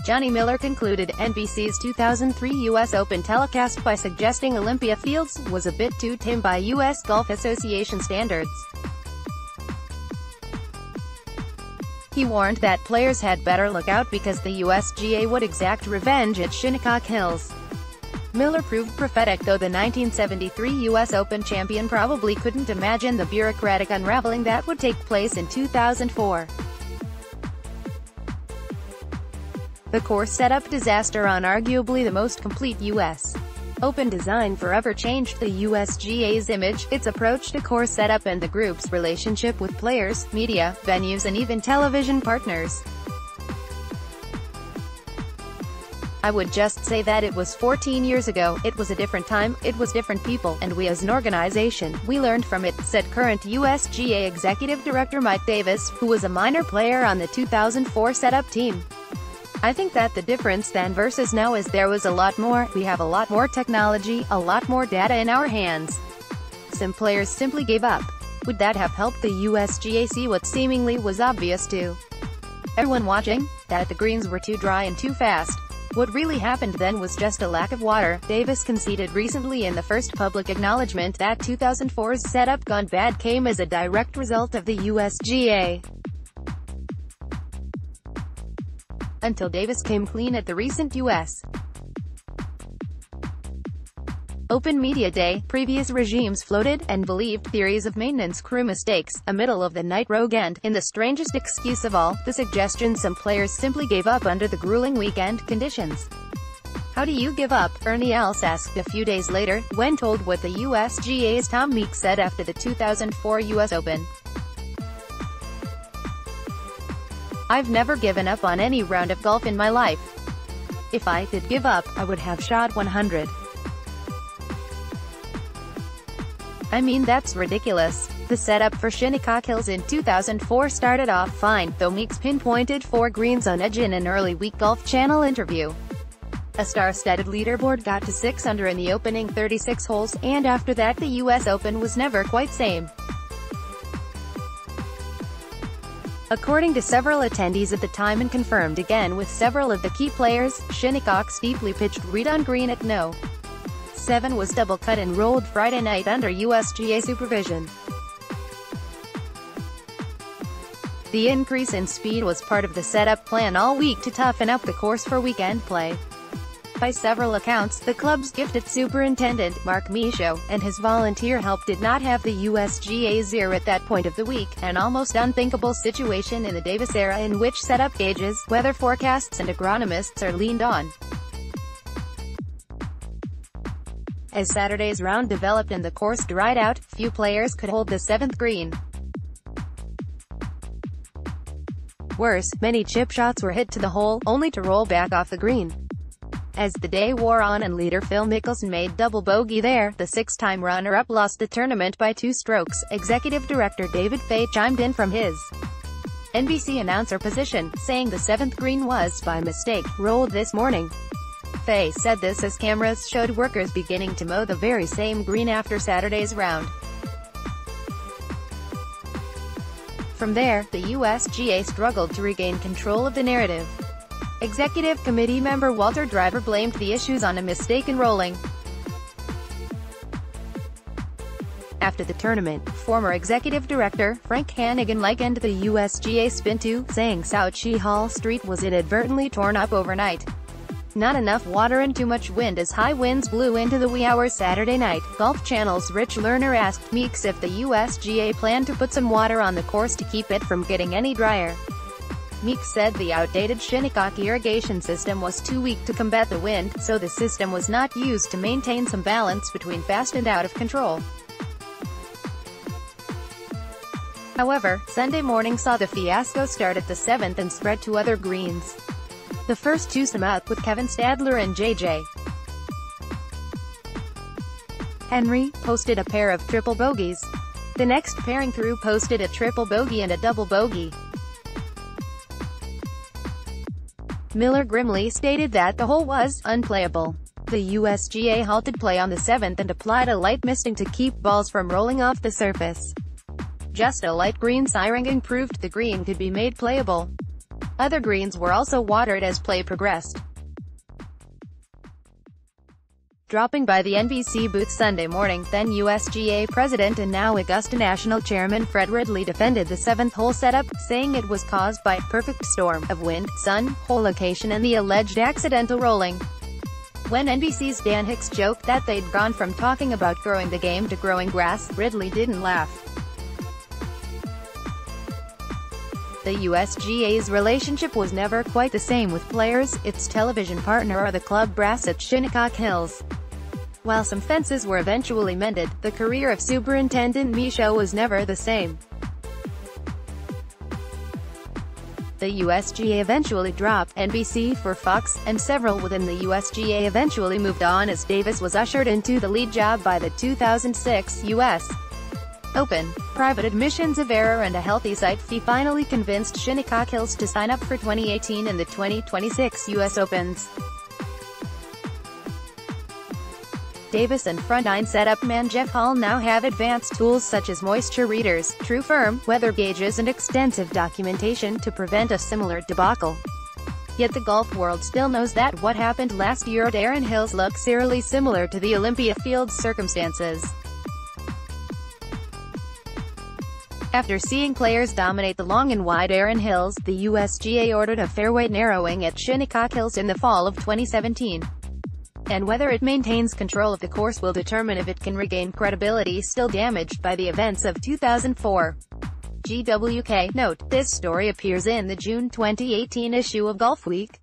Johnny Miller concluded NBC's 2003 U.S. Open telecast by suggesting Olympia Fields was a bit too tame by U.S. Golf Association standards. He warned that players had better look out because the USGA would exact revenge at Shinnecock Hills. Miller proved prophetic, though the 1973 U.S. Open champion probably couldn't imagine the bureaucratic unraveling that would take place in 2004. The course setup disaster on arguably the most complete U.S. Open design forever changed the USGA's image, its approach to course setup, and the group's relationship with players, media, venues, and even television partners. I would just say that it was 14 years ago, it was a different time, it was different people, and we as an organization, we learned from it, said current USGA Executive Director Mike Davis, who was a minor player on the 2004 setup team. I think that the difference then versus now is there was a lot more, we have a lot more technology, a lot more data in our hands. Some players simply gave up. Would that have helped the USGA see what seemingly was obvious to everyone watching? That the greens were too dry and too fast. What really happened then was just a lack of water, Davis conceded recently in the first public acknowledgement that 2004's setup gone bad came as a direct result of the USGA. Until Davis came clean at the recent U.S. Open Media Day, previous regimes floated and believed theories of maintenance crew mistakes, a middle-of-the-night rogue, and, in the strangest excuse of all, the suggestion some players simply gave up under the grueling weekend conditions. How do you give up? Ernie Els asked a few days later, when told what the USGA's Tom Meeks said after the 2004 U.S. Open. I've never given up on any round of golf in my life. If I did give up, I would have shot 100. I mean, that's ridiculous. The setup for Shinnecock Hills in 2004 started off fine, though Meeks pinpointed 4 greens on edge in an early week Golf Channel interview. A star-studded leaderboard got to 6 under in the opening 36 holes, and after that the U.S. Open was never quite same. According to several attendees at the time and confirmed again with several of the key players, Shinnecock steeply pitched read on green at no. 7 was double cut and rolled Friday night under USGA supervision. The increase in speed was part of the setup plan all week to toughen up the course for weekend play. By several accounts, the club's gifted superintendent, Mark Michaud, and his volunteer help did not have the USGA's ear at that point of the week, an almost unthinkable situation in the Davis era in which setup gauges, weather forecasts, and agronomists are leaned on. As Saturday's round developed and the course dried out, few players could hold the 7th green. Worse, many chip shots were hit to the hole, only to roll back off the green. As the day wore on and leader Phil Mickelson made double bogey there, the 6-time runner-up lost the tournament by 2 strokes. Executive Director David Fay chimed in from his NBC announcer position, saying the 7th green was, by mistake, rolled this morning. Fay said this as cameras showed workers beginning to mow the very same green after Saturday's round. From there, the USGA struggled to regain control of the narrative. Executive Committee member Walter Driver blamed the issues on a mistake in rolling. After the tournament, former Executive Director Frank Hannigan likened the USGA spin to saying South Shea Hall Street was inadvertently torn up overnight. Not enough water and too much wind as high winds blew into the wee hours Saturday night. Golf Channel's Rich Lerner asked Meeks if the USGA planned to put some water on the course to keep it from getting any drier. Meeks said the outdated Shinnecock irrigation system was too weak to combat the wind, so the system was not used to maintain some balance between fast and out of control. However, Sunday morning saw the fiasco start at the 7th and spread to other greens. The first 2 sum up with Kevin Stadler and J.J. Henry posted a pair of triple bogeys. The next pairing through posted a triple bogey and a double bogey. Miller grimly stated that the hole was unplayable. The USGA halted play on the 7th and applied a light misting to keep balls from rolling off the surface. Just a light green siren proved the green could be made playable. Other greens were also watered as play progressed. Dropping by the NBC booth Sunday morning, then USGA president and now Augusta National chairman Fred Ridley defended the seventh-hole setup, saying it was caused by a perfect storm of wind, sun, hole location and the alleged accidental rolling. When NBC's Dan Hicks joked that they'd gone from talking about growing the game to growing grass, Ridley didn't laugh. The USGA's relationship was never quite the same with players, its television partner or the club brass at Shinnecock Hills. While some fences were eventually mended, the career of Superintendent Michaud was never the same. The USGA eventually dropped NBC for Fox, and several within the USGA eventually moved on as Davis was ushered into the lead job by the 2006 U.S. Open. Private admissions of error and a healthy site fee finally convinced Shinnecock Hills to sign up for 2018 and the 2026 U.S. Opens. Davis and front-nine setup man Jeff Hall now have advanced tools such as moisture readers, true firm, weather gauges and extensive documentation to prevent a similar debacle. Yet the golf world still knows that what happened last year at Erin Hills looks eerily similar to the Olympia Fields circumstances. After seeing players dominate the long and wide Erin Hills, the USGA ordered a fairway narrowing at Shinnecock Hills in the fall of 2017. And whether it maintains control of the course will determine if it can regain credibility still damaged by the events of 2004. GWK. Note, this story appears in the June 2018 issue of Golf Week.